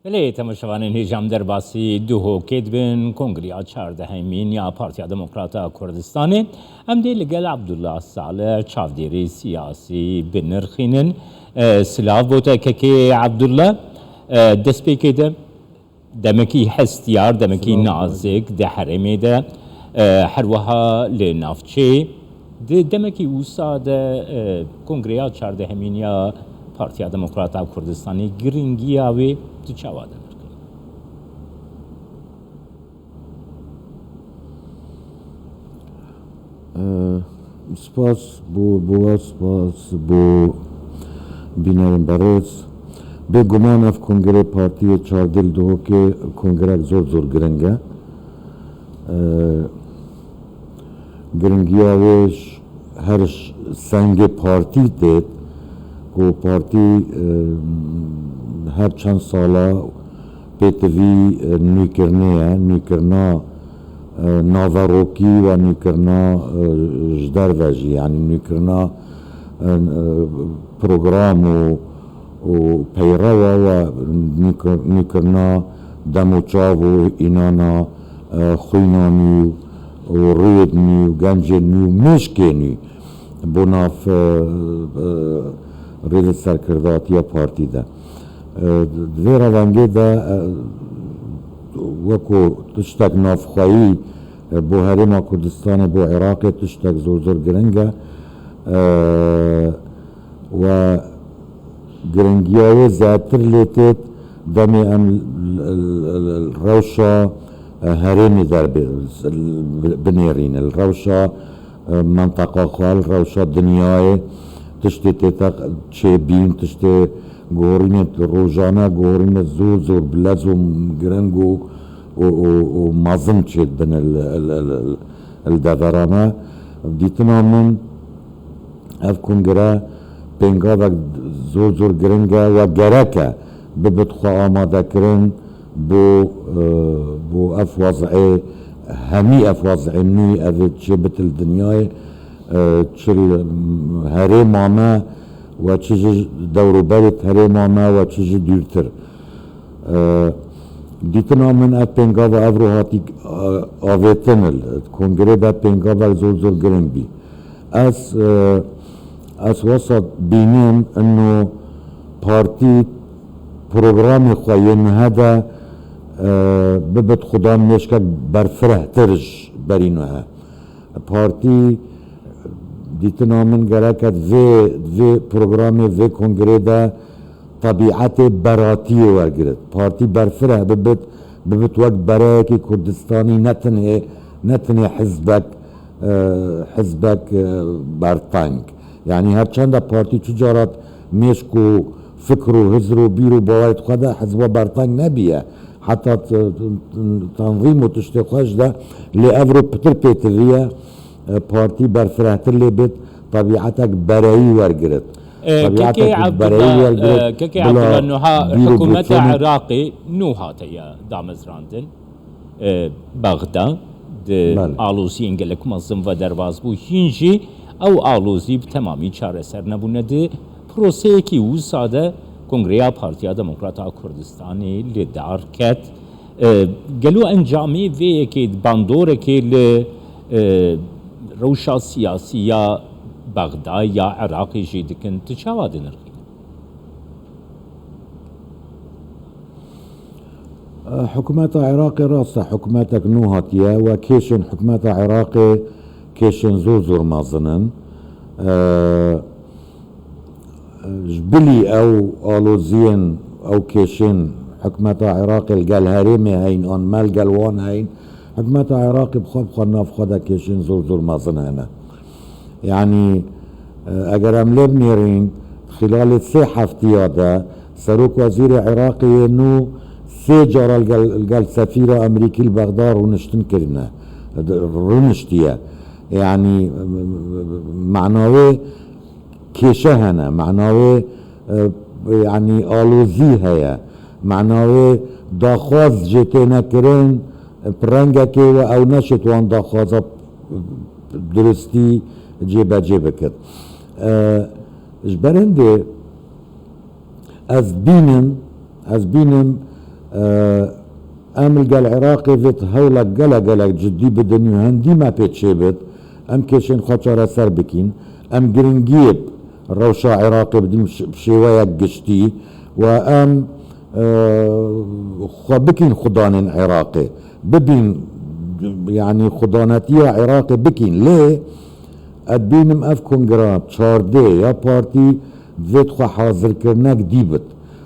بله تماشاوان نظام در باسی دو کدبن کنگریا 14 یا پارتیا دموکراتا کردستان ام دی لگل عبدالله صالح چاودیری سیاسی بنرخینن سلاف بوتا که عبدالله دست بکیده دمکی هستیار دمکی نازک ده حرمی ده حروها لنافچه دمکی اوسا ده کنگریا 14 یا پارتیا دموکراتا کردستانی گرینگیاوی تو چاواده سپاس سپاس بو بینرم برز به گمان اف کنگره پارتی 14 که کنگره زور گرنگه گرنگی آوش هر سنگ پارتی دید که پارتی هر چند ساله پیتوی نیکرنا ناوروکی و نیکرنا جدر وجی یعنی نیکرنا پروگرام و پیروا و نیکرنا دموچاو و اینانا خوینانی و ریدنی و گنجنی و مشکنی بناف رید سرکرداتی پارتی ده دوی روانگی ده وکو تشتک نافخوایی بو هرم کردستان بو عراق تشتک زور گرنگه و گرنگیاوی زیادتر لیتید دمی ام الروشا هرمی در بنیرین الروشا منطقه خوال الروشا دنیای تشتی تیتا چه بین تشتی گورینت روزانه گورینت زور بلز و گرنگ و مازم چید بین الدورانه دیتنا من اف کنگره پنگا و زور گرنگه و گرکه ببت خواه آماده کرن بو اف وضعی همی اف وضعی نی اف چه بت الدنیای چل هرمانه و چیز دوروبرت هرمانه و چیز دیرتر دیتنا من اف پنگا و اف روحاتی آویتن کنگره ده پنگا و زور گرنگ بی از وسط بینیم انه پارتی پروگرام خواهی نهده ببت خدا مشکل برفره ترش برینوها پارتی دیتنا من گره کد وی پروگرام وی کنگره ده طبیعت براتی ورگرد پارتی برفره ببت وقت برای که کردستانی نتنه حزبک برتنگ یعنی هر چند پارتی تجارت مشکو فکر و هزر و بیر و باورت خدا حزب برتنگ نبیه حتی تنظیم و تشتی خوش ده لأورو پتر پیتریه پارتی برفرهتر لیبید طبیعتک برایی ورگرد كيكي عبدالله نوها حكومة عراقي نوها تيا دامزراندن بغداد آلوزی انگلک مزم و درواز بو هینجی او آلوزی بتمامی چاره سر نبونه ده پروسه کی او ساده کنگریا پارتیا دموکراتا کردستانی لدار کت گلو انجامی وی که باندور که روشا سیاسی یا بغداد یا عراقی جیدکن تچاواده نرخی حكومات عراق راسة حكوماتك نوهاتيا وكيشن حكومات عراق كيشن زور مازنن جبلي او آلوزين او كيشن حكومات عراق القال هريمي هين اون مال قالوان هين حكومات عراق بخواب ناف خدا كيشن زور مازنن يعني اگر املر نيرين خلال 3 هفتيادا سروك وزير عراقي نو 3 جارة القال سفيرة أمريكي البغداد رونشتيا يعني معناوي كيشهنا معناوي يعني آلوزي هيا معناوي داخواز جتنا كرين برنگا كي او نشت وان داخوازا درستي جيبا كد جبرنده از بینم ام قال عراقي فيت هولا قلا جدي بدنيو هندي ما بيتشيبت ام كيشين خاطر سر بكين ام جرينجيب روشا عراقي بدين بشوية قشتي وام بكين خضان عراقي ببين يعني خضاناتية عراقي بكين ليه ادبين ام اف كونغرات شاردي يا بارتي فيت خو حاضر كرناك ديبت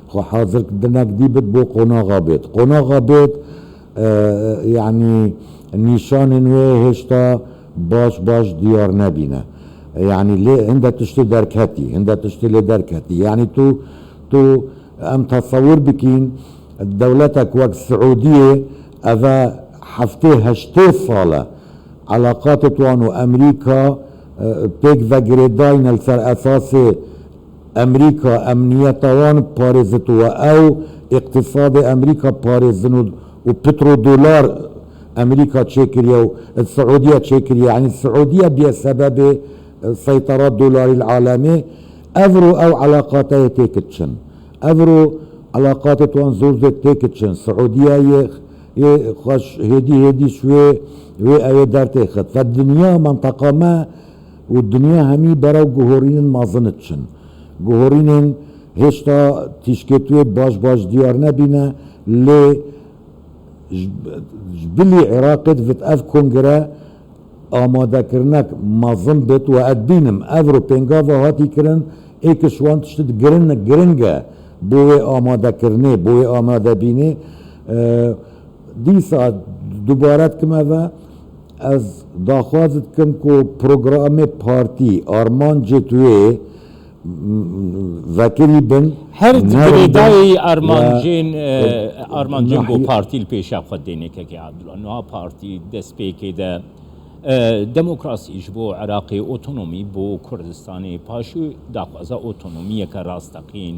خو حاضر كرناك ديبت بو قناغا بيت يعني نيشان نوي هشتا باش ديار نبينا يعني ليه هندا تشتي دركتي يعني تو ام تصور بكين دولتك وقت السعودية اذا حفتي هشتي صالة علاقات توانو امريكا بيك فاجريداين السر اساسي امريكا امنيتوان بارزتو او اقتصاد امريكا بارزنو وبترو دولار امريكا تشكريا السعوديه تشكريا يعني السعوديه بسبب سيطره الدولار العالمي افرو او علاقاتها تيكتشن افرو علاقات توان زوز تيكتشن السعوديه خش هدي شوي وي دار تاخد فالدنيا منطقه ما والدنيا همي براو جهورين ما ظنتشن جهورين هشتا تشكتوي باش ديار نبينا لي جبلي عراقت فت اف كونغرا آماده کرنک مازن بت و ادبینم افرو پنگاوا هاتی کرن ایک شوان تشتد گرنگه بوی آماده کرنه بوی آماده بینه دی ساعت دوبارت کم اوه از داخوازت کم کو پروگرام پارتی آرمان جتوی وکری بن هر گریدای آرمانجین بو پارتی الپیشا خود دینه که عبدالله نوها پارتی دست پیکی ده دموکراسی بو عراقی اوتونومی بو کردستانی پاشو داخوازا اوتونومی که راستقین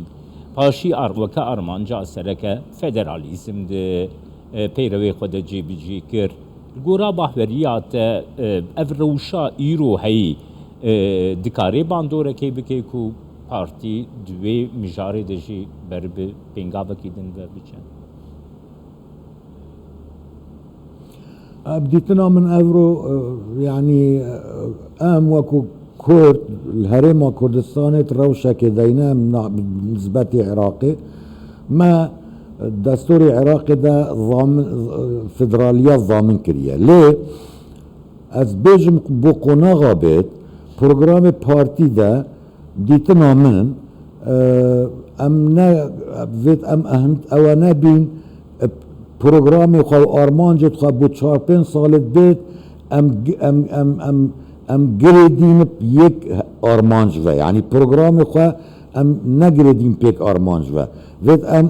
پاشی وکا آرمانجا سرکه فدرالیزم ده پیروی خود جی کر گورا باهوریات افروشا ایرو هی دکاری باندوره که بکی کو پارتی دوی مجاری دجی بر به پنگاوه کیدن و بچن بديتنا من افرو يعني ام وكو كورد الهرم كردستان روشة كدينا بالنسبة عراقي ما الدستور العراقي ده ضامن فدرالية ضامن كريا ليه از بيجم بقنا غابت برنامج بارتي ده ديتنا من ام نا فيت ام اهمت اوانا بين برنامج خو آرمانجت خو بود 4-5 سال بیت ام گریدیم یک آرمانج و یعنی برنامج خو ام نگریدیم پیک آرمانج و وید ام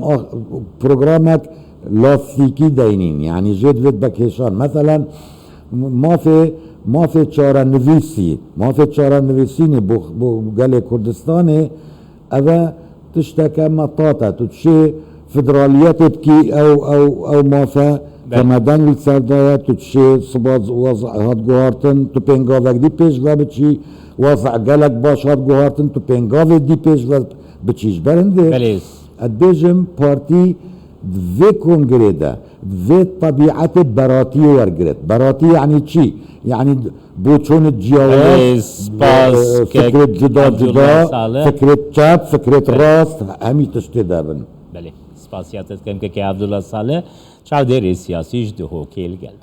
برنامج لاستیکی دینین یعنی جد وید بکشان مثلا ما في چاره نویسی بو گل کردستانه اوه تشتکه مطاطه تشي فدراليات بكي او مافا كما دنگل سردايا تشي صباز وضع هاد جوهارتن تو بينغاوك دي بيش و بچي وضع قلق باش هاد جوهارتن تو بينغاوك دي بيش و بچيش برنده بليز ادبيجم بارتي في كونغريدا في طبيعة براتي ورقرت براتي يعني چي يعني بوچون الجواز فكرة جدا فكرة چاب فكرة راست همي تشتدابن بله سپاسیاتت کم که عبدالله صالح چاودر سیاسیش ده هوکیل گل